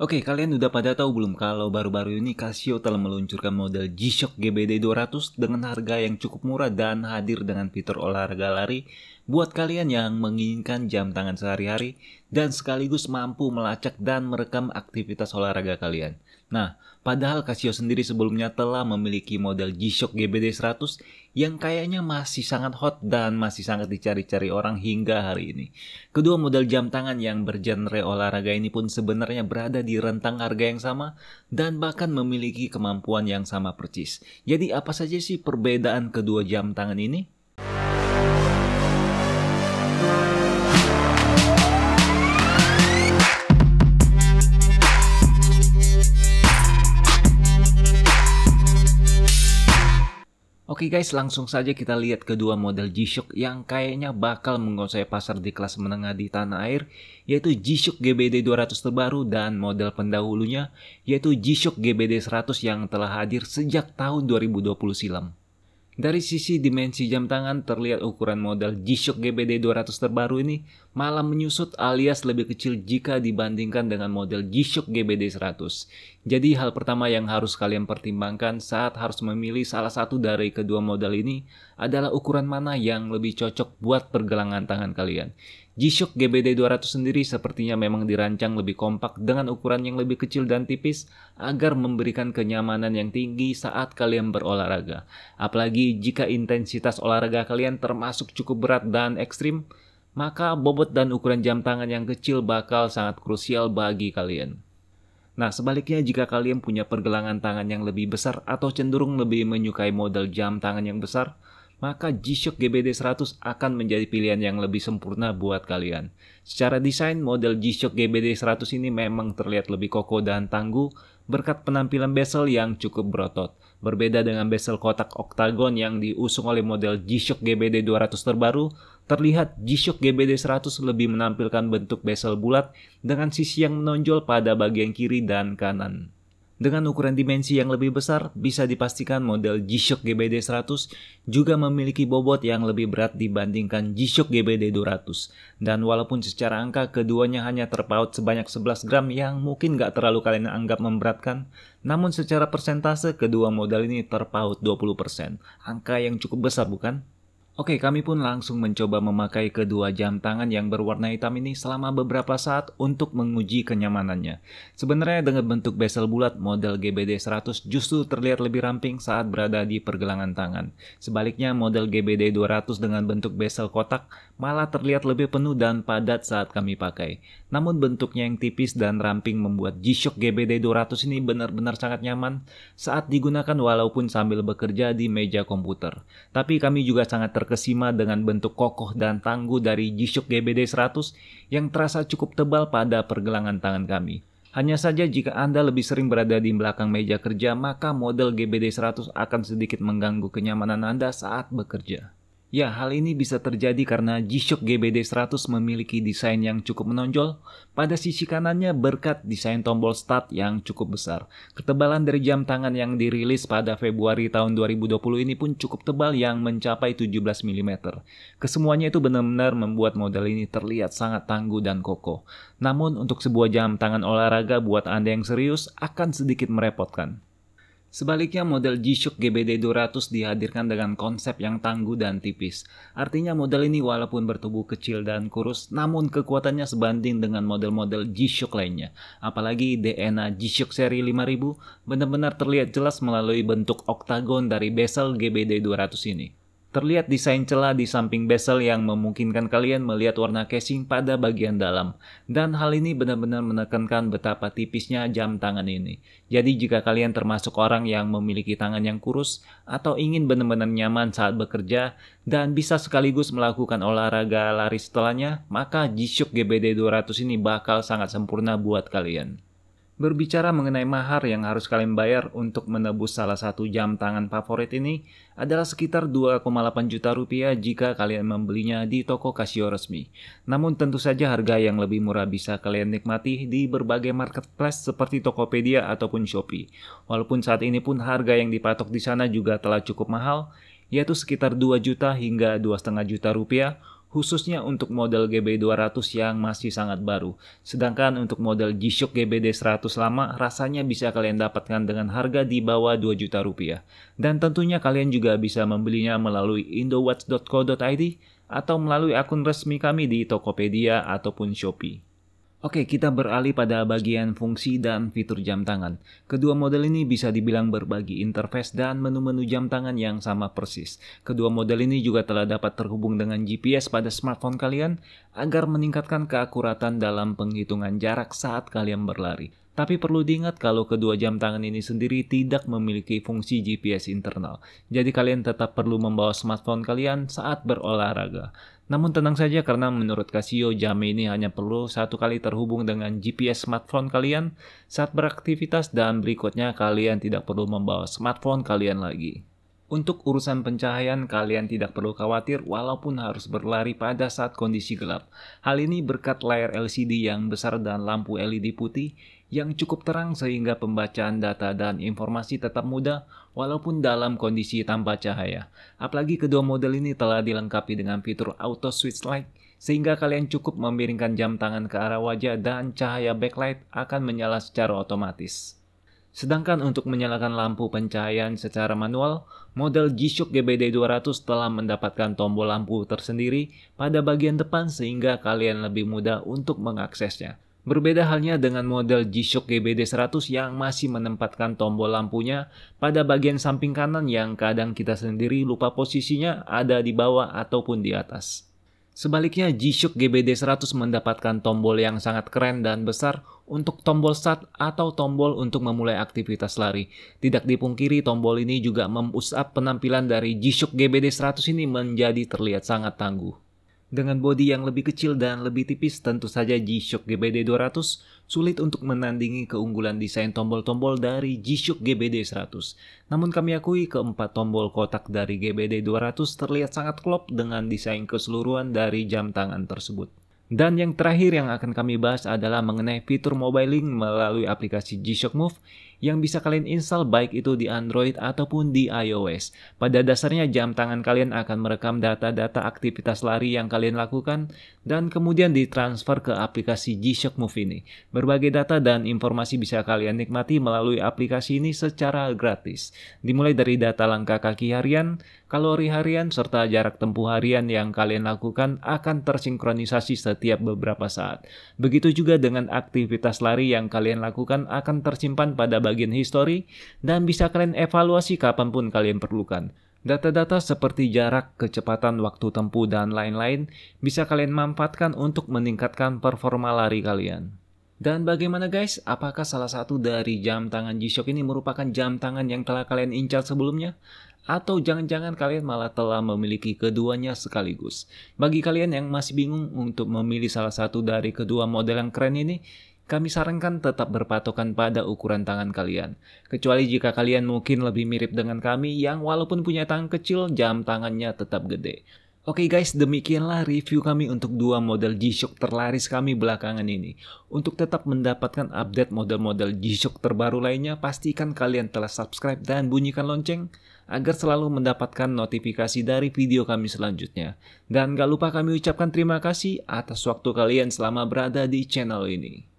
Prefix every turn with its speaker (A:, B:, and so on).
A: Oke, kalian udah pada tahu belum kalau baru-baru ini Casio telah meluncurkan model G-Shock GBD 200 dengan harga yang cukup murah dan hadir dengan fitur olahraga lari buat kalian yang menginginkan jam tangan sehari-hari dan sekaligus mampu melacak dan merekam aktivitas olahraga kalian. Nah, padahal Casio sendiri sebelumnya telah memiliki model G-Shock GBD 100 yang kayaknya masih sangat hot dan masih sangat dicari-cari orang hingga hari ini. Kedua model jam tangan yang bergenre olahraga ini pun sebenarnya berada di rentang harga yang sama dan bahkan memiliki kemampuan yang sama persis. Jadi apa saja sih perbedaan kedua jam tangan ini? Oke guys, langsung saja kita lihat kedua model G-Shock yang kayaknya bakal menguasai pasar di kelas menengah di tanah air, yaitu G-Shock GBD 200 terbaru dan model pendahulunya, yaitu G-Shock GBD 100 yang telah hadir sejak tahun 2020 silam. Dari sisi dimensi jam tangan terlihat ukuran model G-Shock GBD 200 terbaru ini malah menyusut alias lebih kecil jika dibandingkan dengan model G-Shock GBD 100. Jadi hal pertama yang harus kalian pertimbangkan saat harus memilih salah satu dari kedua model ini adalah ukuran mana yang lebih cocok buat pergelangan tangan kalian. G-Shock GBD 200 sendiri sepertinya memang dirancang lebih kompak dengan ukuran yang lebih kecil dan tipis agar memberikan kenyamanan yang tinggi saat kalian berolahraga. Apalagi jika intensitas olahraga kalian termasuk cukup berat dan ekstrim, maka bobot dan ukuran jam tangan yang kecil bakal sangat krusial bagi kalian. Nah, sebaliknya jika kalian punya pergelangan tangan yang lebih besar atau cenderung lebih menyukai model jam tangan yang besar, maka G-Shock GBD 100 akan menjadi pilihan yang lebih sempurna buat kalian. Secara desain, model G-Shock GBD 100 ini memang terlihat lebih kokoh dan tangguh berkat penampilan bezel yang cukup berotot. Berbeda dengan bezel kotak oktagon yang diusung oleh model G-Shock GBD 200 terbaru, terlihat G-Shock GBD 100 lebih menampilkan bentuk bezel bulat dengan sisi yang menonjol pada bagian kiri dan kanan. Dengan ukuran dimensi yang lebih besar, bisa dipastikan model G-Shock GBD 100 juga memiliki bobot yang lebih berat dibandingkan G-Shock GBD 200. Dan walaupun secara angka keduanya hanya terpaut sebanyak 11 gram yang mungkin gak terlalu kalian anggap memberatkan, namun secara persentase kedua model ini terpaut 20%. Angka yang cukup besar bukan? Oke, kami pun langsung mencoba memakai kedua jam tangan yang berwarna hitam ini selama beberapa saat untuk menguji kenyamanannya. Sebenarnya dengan bentuk bezel bulat, model GBD 100 justru terlihat lebih ramping saat berada di pergelangan tangan. Sebaliknya, model GBD 200 dengan bentuk bezel kotak malah terlihat lebih penuh dan padat saat kami pakai. Namun bentuknya yang tipis dan ramping membuat G-Shock GBD 200 ini benar-benar sangat nyaman saat digunakan walaupun sambil bekerja di meja komputer. Tapi kami juga sangat terkesima dengan bentuk kokoh dan tangguh dari G-Shock GBD 100 yang terasa cukup tebal pada pergelangan tangan kami. Hanya saja jika Anda lebih sering berada di belakang meja kerja, maka model GBD 100 akan sedikit mengganggu kenyamanan Anda saat bekerja. Ya, hal ini bisa terjadi karena G-Shock GBD 100 memiliki desain yang cukup menonjol. Pada sisi kanannya berkat desain tombol start yang cukup besar. Ketebalan dari jam tangan yang dirilis pada Februari tahun 2020 ini pun cukup tebal yang mencapai 17 mm. Kesemuanya itu benar-benar membuat model ini terlihat sangat tangguh dan kokoh. Namun untuk sebuah jam tangan olahraga buat Anda yang serius akan sedikit merepotkan. Sebaliknya, model G-Shock GBD 200 dihadirkan dengan konsep yang tangguh dan tipis. Artinya model ini walaupun bertubuh kecil dan kurus, namun kekuatannya sebanding dengan model-model G-Shock lainnya. Apalagi DNA G-Shock seri 5000 benar-benar terlihat jelas melalui bentuk oktagon dari bezel GBD 200 ini. Terlihat desain celah di samping bezel yang memungkinkan kalian melihat warna casing pada bagian dalam. Dan hal ini benar-benar menekankan betapa tipisnya jam tangan ini. Jadi jika kalian termasuk orang yang memiliki tangan yang kurus atau ingin benar-benar nyaman saat bekerja dan bisa sekaligus melakukan olahraga lari setelahnya, maka G-Shock GBD 200 ini bakal sangat sempurna buat kalian. Berbicara mengenai mahar yang harus kalian bayar untuk menebus salah satu jam tangan favorit ini adalah sekitar 2,8 juta rupiah jika kalian membelinya di toko Casio resmi. Namun tentu saja harga yang lebih murah bisa kalian nikmati di berbagai marketplace seperti Tokopedia ataupun Shopee. Walaupun saat ini pun harga yang dipatok di sana juga telah cukup mahal, yaitu sekitar 2 juta hingga 2,5 juta rupiah khususnya untuk model GB200 yang masih sangat baru. Sedangkan untuk model G-Shock GBD100 lama rasanya bisa kalian dapatkan dengan harga di bawah 2 juta rupiah. Dan tentunya kalian juga bisa membelinya melalui indowatch.co.id atau melalui akun resmi kami di Tokopedia ataupun Shopee. Oke, kita beralih pada bagian fungsi dan fitur jam tangan. Kedua model ini bisa dibilang berbagi interface dan menu-menu jam tangan yang sama persis. Kedua model ini juga telah dapat terhubung dengan GPS pada smartphone kalian agar meningkatkan keakuratan dalam penghitungan jarak saat kalian berlari. Tapi perlu diingat kalau kedua jam tangan ini sendiri tidak memiliki fungsi GPS internal. Jadi kalian tetap perlu membawa smartphone kalian saat berolahraga. Namun tenang saja karena menurut Casio jam ini hanya perlu satu kali terhubung dengan GPS smartphone kalian saat beraktivitas dan berikutnya kalian tidak perlu membawa smartphone kalian lagi. Untuk urusan pencahayaan, kalian tidak perlu khawatir walaupun harus berlari pada saat kondisi gelap. Hal ini berkat layar LCD yang besar dan lampu LED putih yang cukup terang sehingga pembacaan data dan informasi tetap mudah walaupun dalam kondisi tanpa cahaya. Apalagi kedua model ini telah dilengkapi dengan fitur auto switch light sehingga kalian cukup memiringkan jam tangan ke arah wajah dan cahaya backlight akan menyala secara otomatis. Sedangkan untuk menyalakan lampu pencahayaan secara manual, model G-Shock GBD200 telah mendapatkan tombol lampu tersendiri pada bagian depan sehingga kalian lebih mudah untuk mengaksesnya. Berbeda halnya dengan model G-Shock GBD100 yang masih menempatkan tombol lampunya pada bagian samping kanan yang kadang kita sendiri lupa posisinya ada di bawah ataupun di atas. Sebaliknya, G-Shock GBD100 mendapatkan tombol yang sangat keren dan besar untuk tombol start atau tombol untuk memulai aktivitas lari. Tidak dipungkiri, tombol ini juga memboost up penampilan dari G-Shock GBD100 ini menjadi terlihat sangat tangguh. Dengan bodi yang lebih kecil dan lebih tipis, tentu saja G-Shock GBD200 sulit untuk menandingi keunggulan desain tombol-tombol dari G-Shock GBD100. Namun kami akui keempat tombol kotak dari GBD200 terlihat sangat klop dengan desain keseluruhan dari jam tangan tersebut. Dan yang terakhir yang akan kami bahas adalah mengenai fitur mobile link melalui aplikasi G-Shock Move yang bisa kalian install baik itu di Android ataupun di iOS. Pada dasarnya jam tangan kalian akan merekam data-data aktivitas lari yang kalian lakukan dan kemudian ditransfer ke aplikasi G-Shock Move ini. Berbagai data dan informasi bisa kalian nikmati melalui aplikasi ini secara gratis. Dimulai dari data langkah kaki harian, kalori harian, serta jarak tempuh harian yang kalian lakukan akan tersinkronisasi setiap beberapa saat. Begitu juga dengan aktivitas lari yang kalian lakukan akan tersimpan pada bagian history dan bisa kalian evaluasi kapanpun kalian perlukan. Data-data seperti jarak, kecepatan, waktu tempuh, dan lain-lain bisa kalian manfaatkan untuk meningkatkan performa lari kalian. Dan bagaimana guys, apakah salah satu dari jam tangan G-Shock ini merupakan jam tangan yang telah kalian incar sebelumnya? Atau jangan-jangan kalian malah telah memiliki keduanya sekaligus? Bagi kalian yang masih bingung untuk memilih salah satu dari kedua model yang keren ini, kami sarankan tetap berpatokan pada ukuran tangan kalian. Kecuali jika kalian mungkin lebih mirip dengan kami yang walaupun punya tangan kecil, jam tangannya tetap gede. Oke guys, demikianlah review kami untuk dua model G-Shock terlaris kami belakangan ini. Untuk tetap mendapatkan update model-model G-Shock terbaru lainnya, pastikan kalian telah subscribe dan bunyikan lonceng agar selalu mendapatkan notifikasi dari video kami selanjutnya. Dan gak lupa kami ucapkan terima kasih atas waktu kalian selama berada di channel ini.